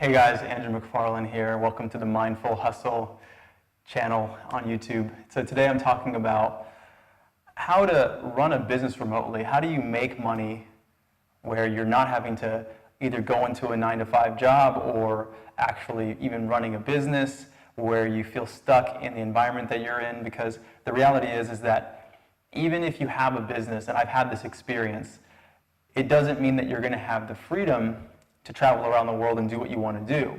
Hey guys, Andrew McFarlane here. Welcome to the Mindful Hustle channel on YouTube. So today I'm talking about how to run a business remotely. How do you make money where you're not having to either go into a 9-to-5 job or actually even running a business where you feel stuck in the environment that you're in? Because the reality is that even if you have a business, and I've had this experience, it doesn't mean that you're going to have the freedom to travel around the world and do what you want to do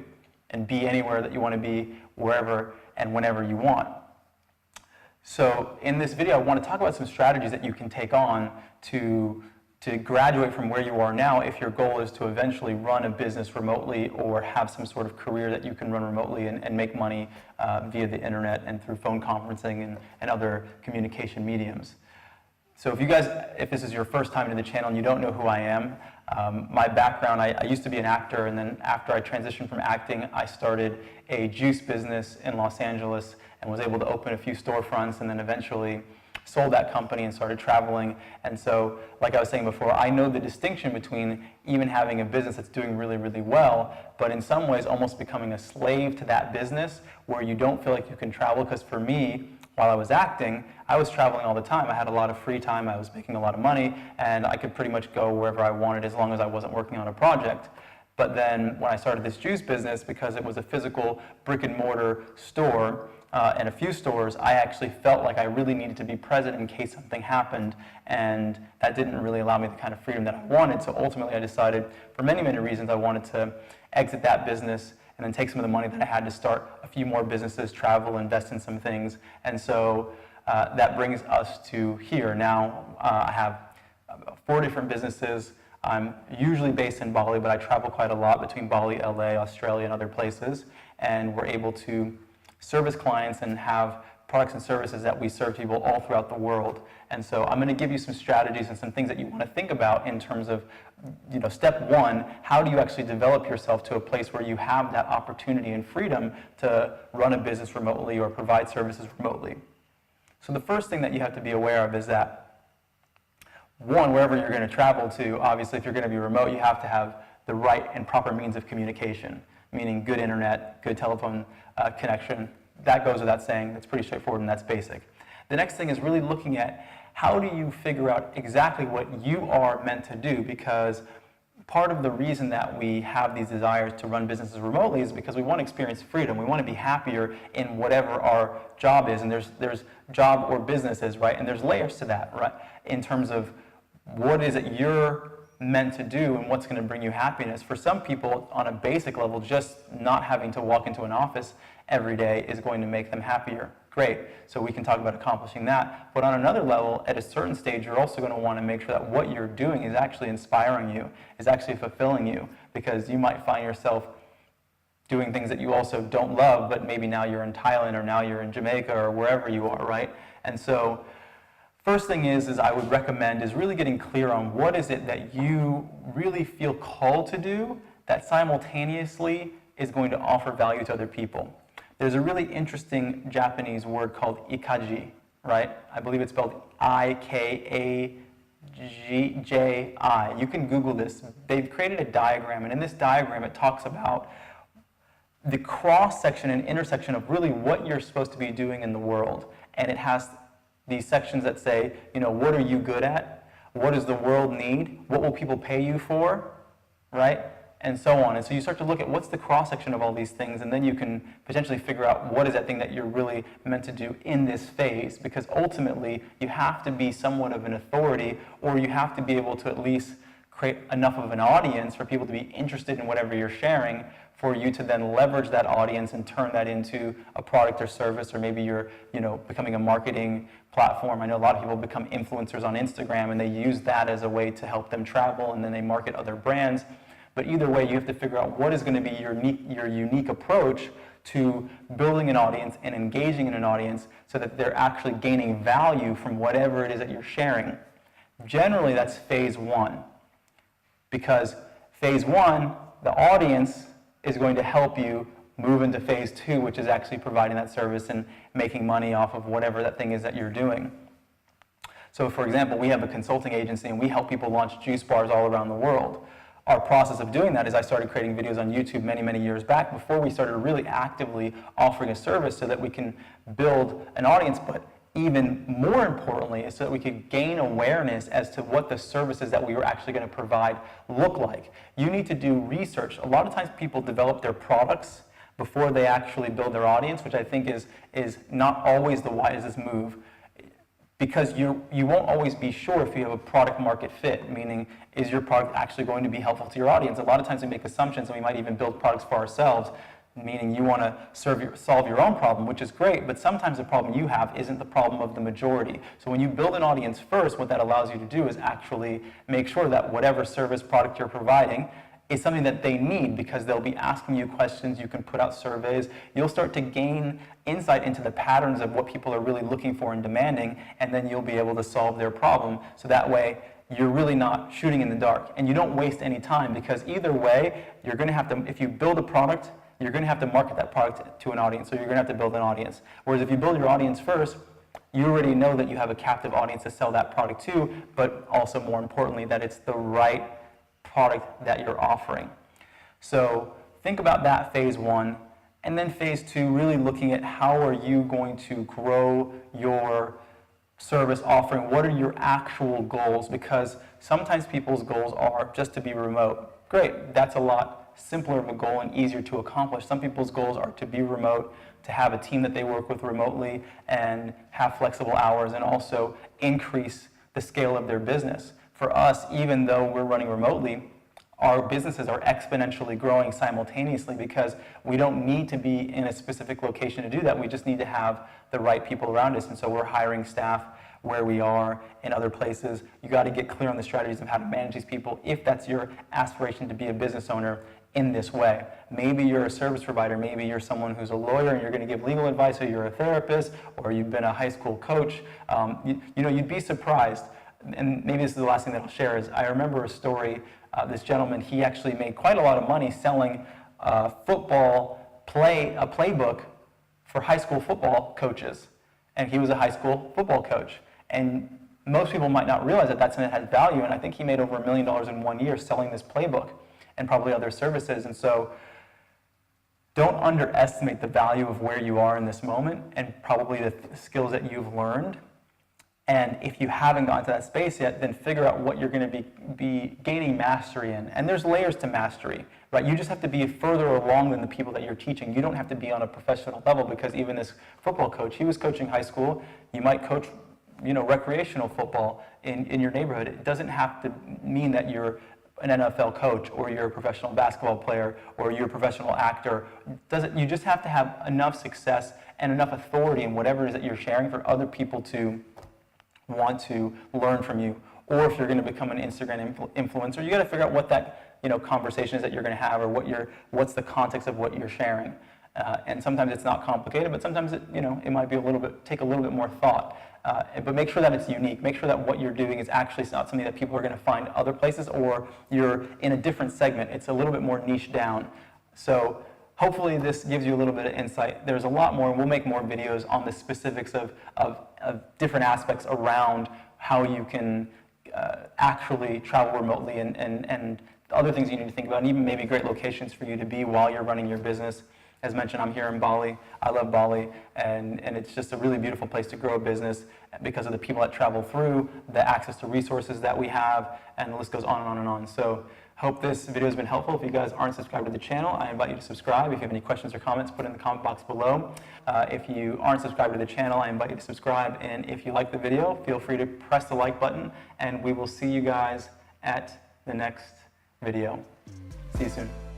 and be anywhere that you want to be, wherever and whenever you want. So in this video, I want to talk about some strategies that you can take on to graduate from where you are now if your goal is to eventually run a business remotely or have some sort of career that you can run remotely and make money via the internet and through phone conferencing and other communication mediums. So if this is your first time into the channel and you don't know who I am, my background, I used to be an actor, and then after I transitioned from acting, I started a juice business in Los Angeles and was able to open a few storefronts, and then eventually sold that company and started traveling. And so, like I was saying before, I know the distinction between even having a business that's doing really, really well, but in some ways almost becoming a slave to that business where you don't feel like you can travel. Because for me, while I was acting, I was traveling all the time. I had a lot of free time, I was making a lot of money, and I could pretty much go wherever I wanted as long as I wasn't working on a project. But then when I started this juice business, because it was a physical brick and mortar store and a few stores, I actually felt like I really needed to be present in case something happened, and that didn't really allow me the kind of freedom that I wanted. So ultimately I decided, for many, many reasons, I wanted to exit that business and then take some of the money that I had to start a few more businesses, travel, invest in some things. And so that brings us to here. Now I have 4 different businesses. I'm usually based in Bali, but I travel quite a lot between Bali, LA, Australia, and other places. And we're able to service clients and have products and services that we serve people all throughout the world. And so I'm going to give you some strategies and some things that you want to think about in terms of, step 1, how do you actually develop yourself to a place where you have that opportunity and freedom to run a business remotely or provide services remotely. So the first thing that you have to be aware of is that, 1, wherever you're going to travel to, obviously if you're going to be remote, you have to have the right and proper means of communication, meaning good internet, good telephone connection. That goes without saying. That's pretty straightforward and that's basic. The next thing is really looking at how do you figure out exactly what you are meant to do, because part of the reason that we have these desires to run businesses remotely is because we want to experience freedom. We want to be happier in whatever our job is, and there's job or businesses, right? And there's layers to that, right? In terms of what is it you're meant to do and what's going to bring you happiness. For some people, on a basic level, just not having to walk into an office every day is going to make them happier. Great. So we can talk about accomplishing that. But on another level, at a certain stage, you're also going to want to make sure that what you're doing is actually inspiring you, is actually fulfilling you, because you might find yourself doing things that you also don't love, but maybe now you're in Thailand or now you're in Jamaica or wherever you are, right? And so first thing is I would recommend is really getting clear on what is it that you really feel called to do that simultaneously is going to offer value to other people. There's a really interesting Japanese word called ikaji, right? I believe it's spelled Ikaji. You can Google this. They've created a diagram, and in this diagram it talks about the cross-section and intersection of really what you're supposed to be doing in the world. And it has these sections that say, what are you good at? What does the world need? What will people pay you for? Right? And so on. And so you start to look at what's the cross-section of all these things, and then you can potentially figure out what is that thing that you're really meant to do in this phase, because ultimately you have to be somewhat of an authority, or you have to be able to at least create enough of an audience for people to be interested in whatever you're sharing, for you to then leverage that audience and turn that into a product or service, or maybe you're becoming a marketing platform. I know a lot of people become influencers on Instagram, and they use that as a way to help them travel, and then they market other brands. But either way, you have to figure out what is going to be your unique approach to building an audience and engaging in an audience so that they're actually gaining value from whatever it is that you're sharing. Generally, that's phase 1. Because phase 1, the audience is going to help you move into phase 2, which is actually providing that service and making money off of whatever that thing is that you're doing. So for example, we have a consulting agency and we help people launch juice bars all around the world. our process of doing that is I started creating videos on YouTube many, many years back before we started really actively offering a service so that we can build an audience, but even more importantly is so that we could gain awareness as to what the services that we were actually going to provide look like. You need to do research. A lot of times people develop their products before they actually build their audience, which I think is not always the wisest move, because you won't always be sure if you have a product market fit, meaning is your product actually going to be helpful to your audience. A lot of times we make assumptions and we might even build products for ourselves, meaning you want to solve your own problem, which is great, but sometimes the problem you have isn't the problem of the majority. So when you build an audience first, what that allows you to do is actually make sure that whatever service product you're providing is something that they need, because they'll be asking you questions, you can put out surveys, you'll start to gain insight into the patterns of what people are really looking for and demanding, and then you'll be able to solve their problem. So that way, you're really not shooting in the dark, and you don't waste any time, because either way, you're going to have to, if you build a product, you're going to have to market that product to an audience, so you're going to have to build an audience. Whereas if you build your audience first, you already know that you have a captive audience to sell that product to, but also more importantly, that it's the right product that you're offering. So think about that phase one, and then phase two, really looking at how are you going to grow your service offering. What are your actual goals? Because sometimes people's goals are just to be remote. Great, that's a lot simpler of a goal and easier to accomplish. Some people's goals are to be remote, to have a team that they work with remotely and have flexible hours, and also increase the scale of their business. For us, even though we're running remotely, our businesses are exponentially growing simultaneously, because we don't need to be in a specific location to do that. We just need to have the right people around us. And so we're hiring staff where we are in other places. You got to get clear on the strategies of how to manage these people if that's your aspiration to be a business owner in this way. Maybe you're a service provider, maybe you're someone who's a lawyer and you're going to give legal advice, or you're a therapist, or you've been a high school coach. You'd be surprised. And maybe this is the last thing that I'll share, is I remember a story, this gentleman, he actually made quite a lot of money selling a playbook for high school football coaches. And he was a high school football coach. And most people might not realize that that's something that has value, and I think he made over $1 million in 1 year selling this playbook and probably other services. And so don't underestimate the value of where you are in this moment and probably the skills that you've learned. And if you haven't gotten to that space yet, then figure out what you're going to be gaining mastery in. And there's layers to mastery, right? You just have to be further along than the people that you're teaching. You don't have to be on a professional level, because even this football coach, he was coaching high school. You might coach, recreational football in your neighborhood. It doesn't have to mean that you're an NFL coach, or you're a professional basketball player, or you're a professional actor. You just have to have enough success and enough authority in whatever it is that you're sharing for other people to want to learn from you. Or if you're going to become an Instagram influencer, you got to figure out what that conversation is that you're going to have, or what's the context of what you're sharing. And sometimes it's not complicated, but sometimes it might be take a little bit more thought. But make sure that it's unique. Make sure that what you're doing is actually not something that people are going to find other places, or you're in a different segment. It's a little bit more niche down. So hopefully this gives you a little bit of insight. There's a lot more, and we'll make more videos on the specifics of different aspects around how you can actually travel remotely, and other things you need to think about, and even maybe great locations for you to be while you're running your business. As mentioned, I'm here in Bali. I love Bali, and it's just a really beautiful place to grow a business because of the people that travel through, the access to resources that we have, and the list goes on and on and on. So hope this video has been helpful. If you guys aren't subscribed to the channel, I invite you to subscribe. If you have any questions or comments, put it in the comment box below. If you aren't subscribed to the channel, I invite you to subscribe. And if you like the video, feel free to press the like button, and we will see you guys at the next video. See you soon.